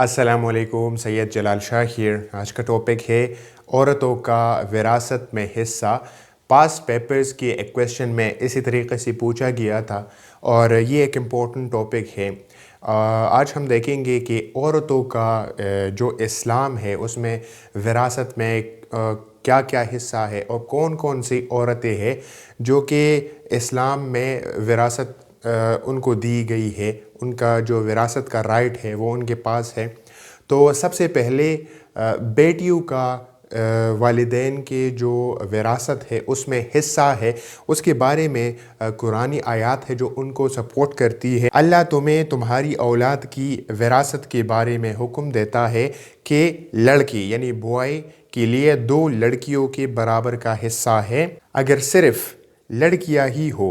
अस्सलाम वालेकुम, सैयद जलाल शाह हियर। आज का टॉपिक है औरतों का विरासत में हिस्सा। पास्ट पेपर्स के एक क्वेश्चन में इसी तरीके से पूछा गया था और ये एक इम्पोर्टेंट टॉपिक है। आज हम देखेंगे कि औरतों का जो इस्लाम है उसमें विरासत में क्या क्या हिस्सा है और कौन कौन सी औरतें हैं जो कि इस्लाम में विरासत उनको दी गई है, उनका जो विरासत का राइट है वो उनके पास है। तो सबसे पहले बेटियों का वालिदैन के जो विरासत है उसमें हिस्सा है, उसके बारे में कुरानी आयत है जो उनको सपोर्ट करती है। अल्लाह तुम्हें तुम्हारी औलाद की विरासत के बारे में हुक्म देता है कि लड़की यानी बॉय के लिए 2 लड़कियों के बराबर का हिस्सा है। अगर सिर्फ लड़कियां ही हो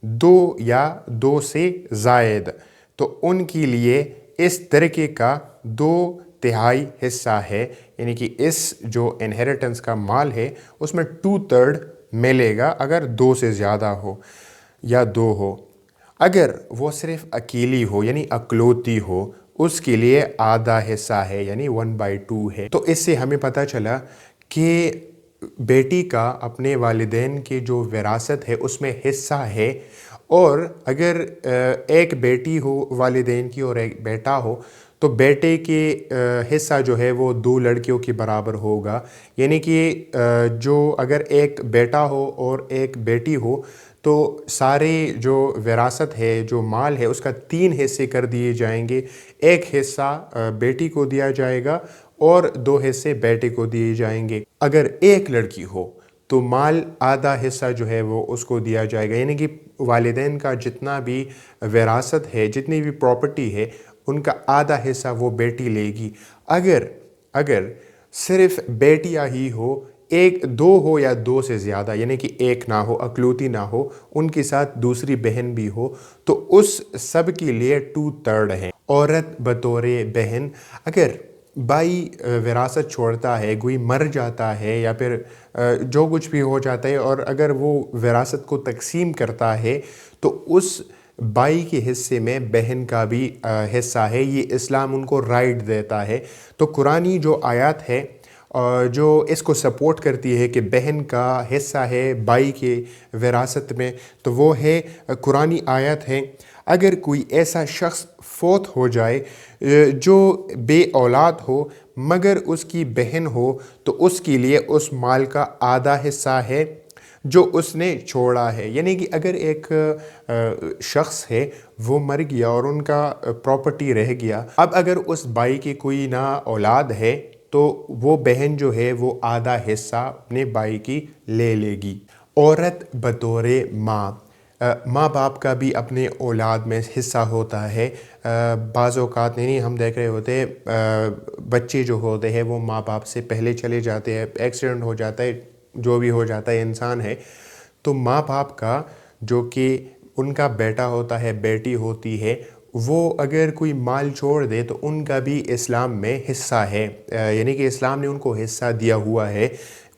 2 या 2 से ज़ायद तो उनके लिए इस तरीके का 2/3 हिस्सा है, यानी कि इस जो इनहेरिटेंस का माल है उसमें 2/3 मिलेगा अगर 2 से ज़्यादा हो या 2 हो। अगर वो सिर्फ अकेली हो यानी अकलौती हो उसके लिए आधा हिस्सा है यानी 1/2 है। तो इससे हमें पता चला कि बेटी का अपने वालिदैन की जो विरासत है उसमें हिस्सा है। और अगर एक बेटी हो वालिदैन की और एक बेटा हो तो बेटे के हिस्सा जो है वो 2 लड़कियों के बराबर होगा, यानी कि जो अगर एक बेटा हो और एक बेटी हो तो सारे जो विरासत है, जो माल है, उसका 3 हिस्से कर दिए जाएंगे। एक हिस्सा बेटी को दिया जाएगा और 2 हिस्से बेटे को दिए जाएंगे। अगर एक लड़की हो तो माल आधा हिस्सा जो है वो उसको दिया जाएगा, यानी कि वालिदैन का जितना भी विरासत है, जितनी भी प्रॉपर्टी है, उनका आधा हिस्सा वो बेटी लेगी। अगर सिर्फ बेटियां ही हो, 2 हो या 2 से ज़्यादा, यानी कि एक ना हो, अकलौती ना हो, उनके साथ दूसरी बहन भी हो, तो उस सब के लिए 2/3 है। औरत बतौरे बहन, अगर भाई विरासत छोड़ता है, कोई मर जाता है या फिर जो कुछ भी हो जाता है और अगर वो विरासत को तकसीम करता है तो उस भाई के हिस्से में बहन का भी हिस्सा है। ये इस्लाम उनको राइट देता है। तो कुरानी जो आयत है जो इसको सपोर्ट करती है कि बहन का हिस्सा है भाई के विरासत में, तो वो है कुरानी आयत है, अगर कोई ऐसा शख्स फौत हो जाए जो बे औलाद हो मगर उसकी बहन हो तो उसके लिए उस माल का आधा हिस्सा है जो उसने छोड़ा है। यानी कि अगर एक शख्स है वो मर गया और उनका प्रॉपर्टी रह गया, अब अगर उस भाई की कोई ना औलाद है तो वो बहन जो है वो आधा हिस्सा अपने भाई की ले लेगी। औरत बतौरे माँ बाप का भी अपने औलाद में हिस्सा होता है। बाज़ औक़ात नहीं हम देख रहे होते बच्चे जो होते हैं वो माँ बाप से पहले चले जाते हैं, एक्सीडेंट हो जाता है, जो भी हो जाता है, इंसान है, तो माँ बाप का जो कि उनका बेटा होता है, बेटी होती है, वो अगर कोई माल छोड़ दे तो उनका भी इस्लाम में हिस्सा है, यानी कि इस्लाम ने उनको हिस्सा दिया हुआ है।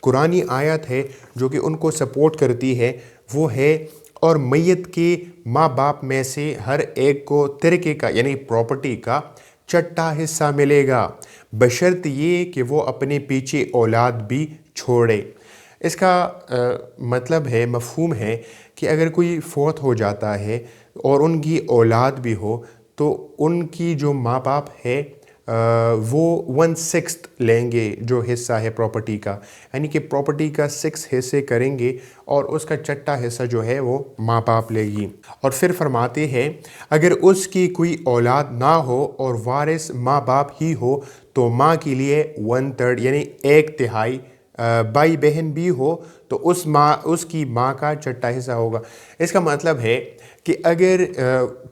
कुरानी आयत है जो कि उनको सपोर्ट करती है, वो है और मैयत के माँ बाप में से हर एक को तिरके का यानी प्रॉपर्टी का छठा हिस्सा मिलेगा, बशर्त ये कि वो अपने पीछे औलाद भी छोड़े। इसका मतलब है, मफ़हूम है कि अगर कोई फौत हो जाता है और उनकी औलाद भी हो तो उनकी जो माँ बाप है वो 1/6 लेंगे जो हिस्सा है प्रॉपर्टी का, यानी कि प्रॉपर्टी का 6 हिस्से करेंगे और उसका छठा हिस्सा जो है वो माँ बाप लेगी। और फिर फरमाते हैं अगर उसकी कोई औलाद ना हो और वारिस माँ बाप ही हो तो माँ के लिए 1/3 यानी 1/3 भाई बहन भी हो तो उसकी माँ का छठा हिस्सा होगा। इसका मतलब है कि अगर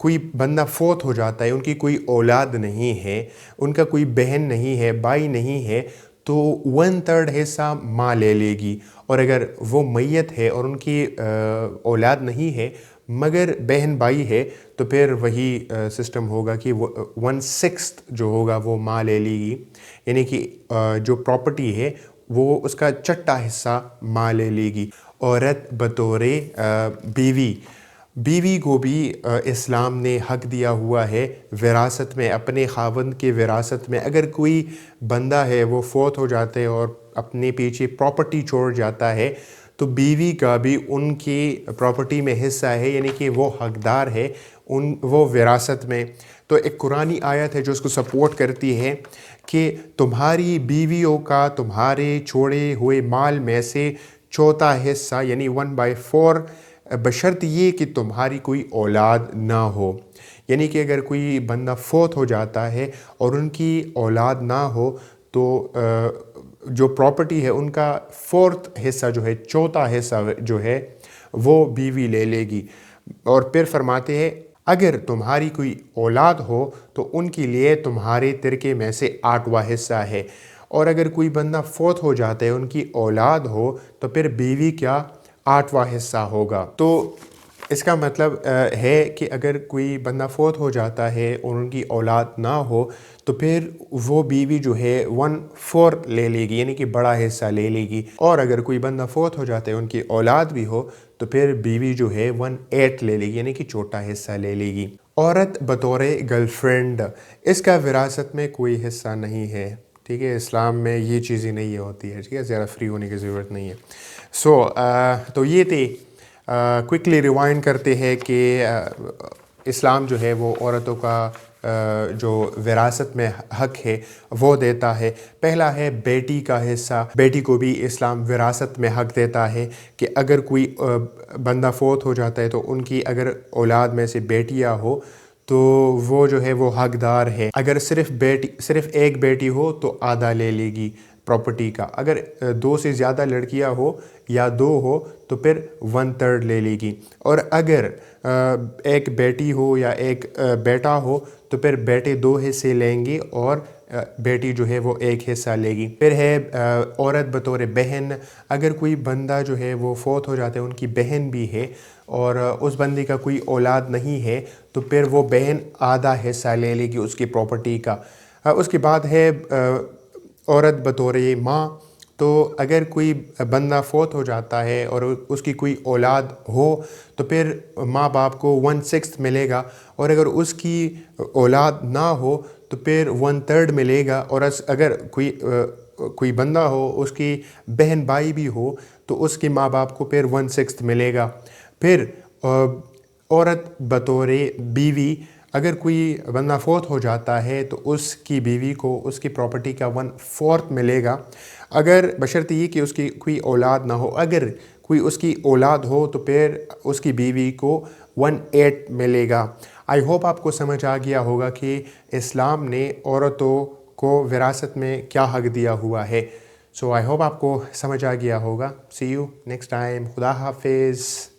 कोई बंदा फौत हो जाता है, उनकी कोई औलाद नहीं है, उनका कोई बहन नहीं है, भाई नहीं है, तो 1/3 हिस्सा माँ ले लेगी। और अगर वो मैयत है और उनकी औलाद नहीं है मगर बहन भाई है तो फिर वही सिस्टम होगा कि वो 1/6 जो होगा वो माँ ले लेगी, यानी कि जो प्रॉपर्टी है वो उसका छठा हिस्सा माँ ले लेगी। औरत बतौरे बीवी, بیوی کو بھی اسلام نے حق دیا ہوا ہے وراثت میں، اپنے خاوند کے وراثت میں۔ اگر کوئی بندہ ہے وہ فوت ہو جاتے ہے اور اپنے پیچھے پراپرٹی چھوڑ جاتا ہے تو بیوی کا بھی ان کی پراپرٹی میں حصہ ہے، یعنی کہ وہ حقدار ہے وہ وراثت میں۔ تو ایک قرآنی آیت ہے جو اس کو سپورٹ کرتی ہے کہ تمہاری بیویوں کا تمہارے چھوڑے ہوئے مال میں سے چوتھا حصہ یعنی 1/4 بشرط یہ کہ تمہاری کوئی اولاد نہ ہو۔ یعنی کہ اگر کوئی بندہ فوت ہو جاتا ہے اور ان کی اولاد نہ ہو تو جو پراپرٹی ہے ان کا 4th حصہ جو ہے، چوتھا حصہ جو ہے وہ بیوی لے لے گی۔ اور پھر فرماتے ہیں اگر تمہاری کوئی اولاد ہو تو ان کے لیے تمہارے ترکے میں سے 8واں حصہ ہے، اور اگر کوئی بندہ فوت ہو جاتا ہے ان کی اولاد ہو تو پھر بیوی کیا 8واں حصہ ہوگا۔ تو اس کا مطلب ہے کہ اگر کوئی بندہ فوت ہو جاتا ہے اور ان کی اولاد نہ ہو تو پھر وہ بیوی جو ہے 1/4 لے لے گی، یعنی کہ بڑا حصہ لے لے گی۔ اور اگر کوئی بندہ فوت ہو جاتا ہے ان کی اولاد بھی ہو تو پھر بیوی جو ہے 1/8 لے لے گی، یعنی کہ چھوٹا حصہ لے لے گی۔ عورت بطور گرل فرینڈ، اس کا وراثت میں کوئی حصہ نہیں ہے، ٹھیک ہے؟ اسلام میں یہ چیزیں نہیں ہوتی ہے، ٹھیک ہے؟ زیادہ فری ہونے کی ضرورت نہیں ہے۔ تو یہ تھے، کوئکلی ریوائنڈ کرتے ہیں کہ اسلام جو ہے وہ عورتوں کا جو وراثت میں حق ہے وہ دیتا ہے۔ پہلا ہے بیٹی کا حصہ، بیٹی کو بھی اسلام وراثت میں حق دیتا ہے کہ اگر کوئی بندہ فوت ہو جاتا ہے تو ان کی اگر اولاد میں سے بیٹیاں ہو تو وہ جو ہے وہ حقدار ہے۔ اگر صرف ایک بیٹی ہو تو آدھا لے لے گی پراپرٹی کا، اگر 2 سے زیادہ لڑکیاں ہو یا 2 ہو تو پھر 1/3 لے لے گی، اور اگر ایک بیٹی ہو یا ایک بیٹا ہو تو پھر بیٹے 2 حصے لیں گے اور بیٹی جو ہے وہ 1 حصہ لے گی۔ پھر ہے عورت بطور بہن، اگر کوئی بندہ جو ہے وہ فوت ہو جاتا ہے ان کی بہن بھی ہے اور اس بندے کا کوئی اولاد نہیں ہے تو پھر وہ بہن آدھا حصہ لے لے گی اس کی پراپرٹی کا۔ اس کے بعد ہے عورت بطور ماں، تو اگر کوئی بندہ فوت ہو جاتا ہے اور اس کی کوئی اولاد ہو تو پھر ماں باپ کو 1/6 ملے گا، اور اگر اس کی اولاد نہ ہو تو پھر 1/3 ملے گا، اور اگر کوئی بندہ ہو اس کی بہن بھائی بھی ہو تو اس کے ماں باپ کو پھر 1/6 ملے گا۔ پھر عورت بطور بیوی، اگر کوئی بندہ فوت ہو جاتا ہے تو اس کی بیوی کو اس کی پراپرٹی کا 1/4 ملے گا، اگر بشرط یہ کہ اس کی کوئی اولاد نہ ہو۔ اگر کوئی اس کی اولاد ہو تو پھر اس کی بیوی کو 1/8 ملے گا۔ آئی ہوپ آپ کو سمجھ آ گیا ہوگا کہ اسلام نے عورتوں کو وراثت میں کیا حق دیا ہوا ہے۔ سو آئی ہوپ آپ کو سمجھ آ گیا ہوگا۔ سی یو نیکسٹ ٹائم، خدا حافظ۔